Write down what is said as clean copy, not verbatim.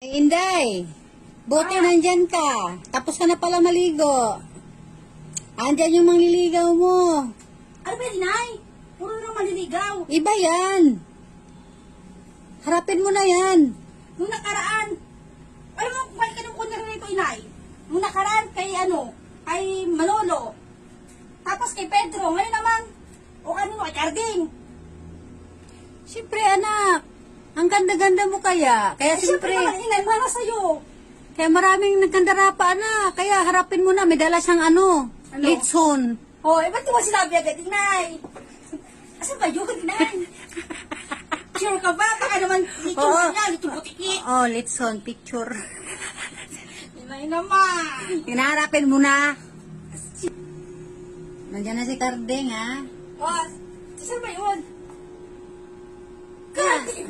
Inday, buti nandyan ka. Tapos ka na pala maligo. Andyan yung mangliligaw mo. Ano ba yun, Nay? Puro nang maliligaw. Iba yan. Harapin mo na yan. Nung nakaraan, alam mo kung kanong kunyari nito, Inay? Nung nakaraan kay kay Manolo. Tapos kay Pedro, ngayon naman, o kanino, kay Carding. Siyempre anak, ang ganda-ganda mo kaya. Kaya Siyempre siyempre, naman, Inay, para sa'yo. kaya maraming nagkandara pa anak. Kaya harapin mo na, may dala siyang ano? Litson. O, ba't di mo sinabi agad, Inay? Asan ba yun, Inay? Sure ka ba? Baka naman, litong Oo. na, litong butiki. Oh, Litson, picture. Inay naman. Hinaharapin mo na. Nandiyan na si Carding, ha? O, saan ba yun? Carding!